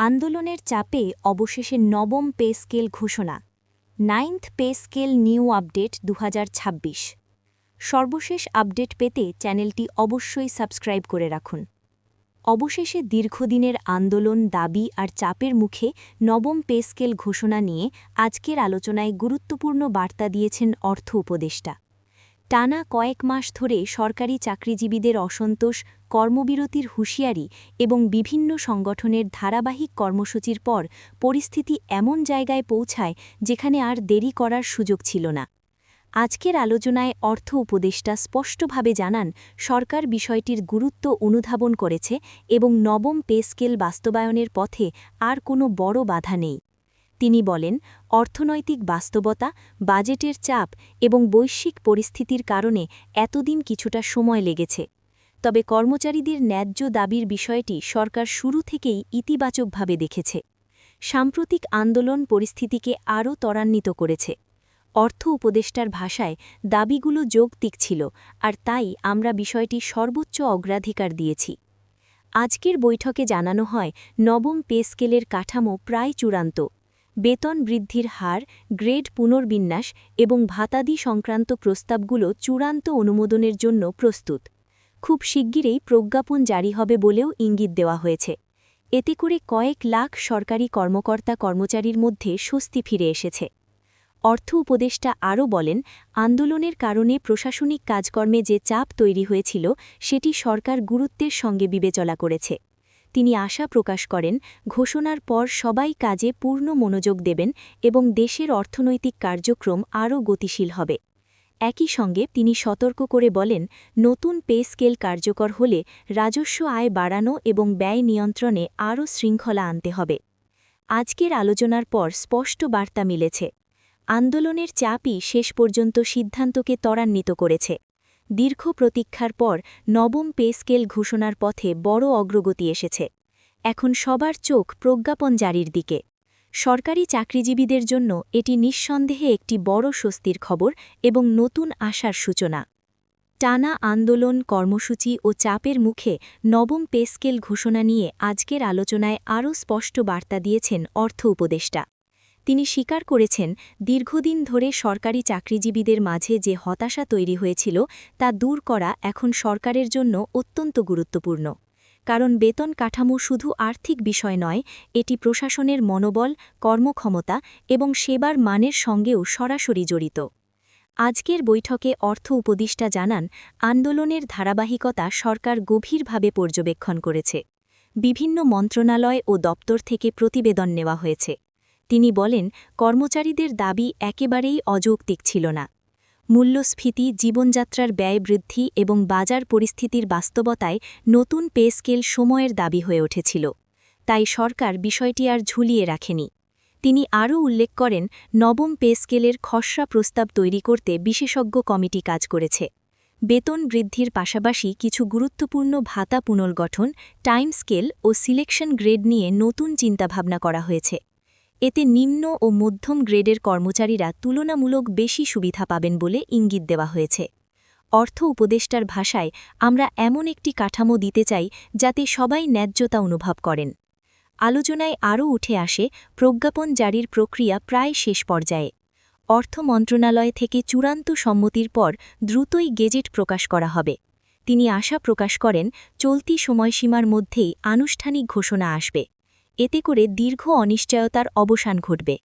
আন্দোলনের চাপে অবশেষে নবম পে স্কেল ঘোষণা। 9th pay scale new update 2026। সর্বশেষ আপডেট পেতে চ্যানেলটি অবশ্যই সাবস্ক্রাইব করে রাখুন। অবশেষে দীর্ঘদিনের আন্দোলন, দাবি আর চাপের মুখে নবম পে স্কেল ঘোষণা নিয়ে আজকের আলোচনায় গুরুত্বপূর্ণ বার্তা দিয়েছেন অর্থ উপদেষ্টা। টানা কয়েক মাস ধরে সরকারি চাকরিজীবীদের অসন্তোষ, কর্মবিরতির হুঁশিয়ারি এবং বিভিন্ন সংগঠনের ধারাবাহিক কর্মসূচির পর পরিস্থিতি এমন জায়গায় পৌঁছায় যেখানে আর দেরি করার সুযোগ ছিল না। আজকের আলোচনায় অর্থ উপদেষ্টা স্পষ্টভাবে জানান, সরকার বিষয়টির গুরুত্ব অনুধাবন করেছে এবং নবম পে স্কেল বাস্তবায়নের পথে আর কোনো বড় বাধা নেই। তিনি বলেন, অর্থনৈতিক বাস্তবতা, বাজেটের চাপ এবং বৈশ্বিক পরিস্থিতির কারণে এতদিন কিছুটা সময় লেগেছে। তবে কর্মচারীদের ন্যায্য দাবির বিষয়টি সরকার শুরু থেকেই ইতিবাচকভাবে দেখেছে। সাম্প্রতিক আন্দোলন পরিস্থিতিকে আরও ত্বরান্বিত করেছে। অর্থ উপদেষ্টার ভাষায়, দাবিগুলো যৌক্তিক ছিল, আর তাই আমরা বিষয়টি সর্বোচ্চ অগ্রাধিকার দিয়েছি। আজকের বৈঠকে জানানো হয়, নবম পে স্কেলের কাঠামো প্রায় চূড়ান্ত। বেতন বৃদ্ধির হার, গ্রেড পুনর্বিন্যাস এবং ভাতাদি সংক্রান্ত প্রস্তাবগুলো চূড়ান্ত অনুমোদনের জন্য প্রস্তুত। খুব শিগগিরই প্রজ্ঞাপন জারি হবে বলেও ইঙ্গিত দেওয়া হয়েছে। এতে করে কয়েক লাখ সরকারি কর্মকর্তা-কর্মচারীর মধ্যে স্বস্তি ফিরে এসেছে। অর্থ উপদেষ্টা আরও বলেন, আন্দোলনের কারণে প্রশাসনিক কাজকর্মে যে চাপ তৈরি হয়েছিল সেটি সরকার গুরুত্বের সঙ্গে বিবেচনা করেছে। তিনি আশা প্রকাশ করেন, ঘোষণার পর সবাই কাজে পূর্ণ মনোযোগ দেবেন এবং দেশের অর্থনৈতিক কার্যক্রম আরও গতিশীল হবে। একই সঙ্গে তিনি সতর্ক করে বলেন, নতুন পে স্কেল কার্যকর হলে রাজস্ব আয় বাড়ানো এবং ব্যয় নিয়ন্ত্রণে আরও শৃঙ্খলা আনতে হবে। আজকের আলোচনার পর স্পষ্ট বার্তা মিলেছে। আন্দোলনের চাপই শেষ পর্যন্ত সিদ্ধান্তকে ত্বরান্বিত করেছে। দীর্ঘ প্রতীক্ষার পর নবম পে স্কেল ঘোষণার পথে বড় অগ্রগতি এসেছে। এখন সবার চোখ প্রজ্ঞাপন জারির দিকে। সরকারি চাকরিজীবীদের জন্য এটি নিঃসন্দেহে একটি বড় স্বস্তির খবর এবং নতুন আশার সূচনা। টানা আন্দোলন, কর্মসূচি ও চাপের মুখে নবম পে স্কেল ঘোষণা নিয়ে আজকের আলোচনায় আরও স্পষ্ট বার্তা দিয়েছেন অর্থ উপদেষ্টা। তিনি স্বীকার করেছেন, দীর্ঘদিন ধরে সরকারি চাকরিজীবীদের মাঝে যে হতাশা তৈরি হয়েছিল তা দূর করা এখন সরকারের জন্য অত্যন্ত গুরুত্বপূর্ণ। কারণ বেতন কাঠামো শুধু আর্থিক বিষয় নয়, এটি প্রশাসনের মনোবল, কর্মক্ষমতা এবং সেবার মানের সঙ্গেও সরাসরি জড়িত। আজকের বৈঠকে অর্থ উপদেষ্টা জানান, আন্দোলনের ধারাবাহিকতা সরকার গভীরভাবে পর্যবেক্ষণ করেছে। বিভিন্ন মন্ত্রণালয় ও দপ্তর থেকে প্রতিবেদন নেওয়া হয়েছে। তিনি বলেন, কর্মচারীদের দাবি একেবারেই অযৌক্তিক ছিল না। মূল্যস্ফীতি, জীবনযাত্রার ব্যয় বৃদ্ধি এবং বাজার পরিস্থিতির বাস্তবতায় নতুন পে স্কেল সময়ের দাবি হয়ে উঠেছিল। তাই সরকার বিষয়টি আর ঝুলিয়ে রাখেনি। তিনি আরও উল্লেখ করেন, নবম পে স্কেলের খসড়া প্রস্তাব তৈরি করতে বিশেষজ্ঞ কমিটি কাজ করেছে। বেতন বৃদ্ধির পাশাপাশি কিছু গুরুত্বপূর্ণ ভাতা পুনর্গঠন, টাইম স্কেল ও সিলেকশন গ্রেড নিয়ে নতুন চিন্তাভাবনা করা হয়েছে। এতে নিম্ন ও মধ্যম গ্রেডের কর্মচারীরা তুলনামূলক বেশি সুবিধা পাবেন বলে ইঙ্গিত দেওয়া হয়েছে। অর্থ উপদেষ্টার ভাষায়, আমরা এমন একটি কাঠামো দিতে চাই যাতে সবাই ন্যায্যতা অনুভব করেন। আলোচনায় আরও উঠে আসে, প্রজ্ঞাপন জারির প্রক্রিয়া প্রায় শেষ পর্যায়ে। অর্থ মন্ত্রণালয় থেকে চূড়ান্ত সম্মতির পর দ্রুতই গেজেট প্রকাশ করা হবে। তিনি আশা প্রকাশ করেন, চলতি সময়সীমার মধ্যেই আনুষ্ঠানিক ঘোষণা আসবে। এতে করে দীর্ঘ অনিশ্চয়তার অবসান ঘটবে।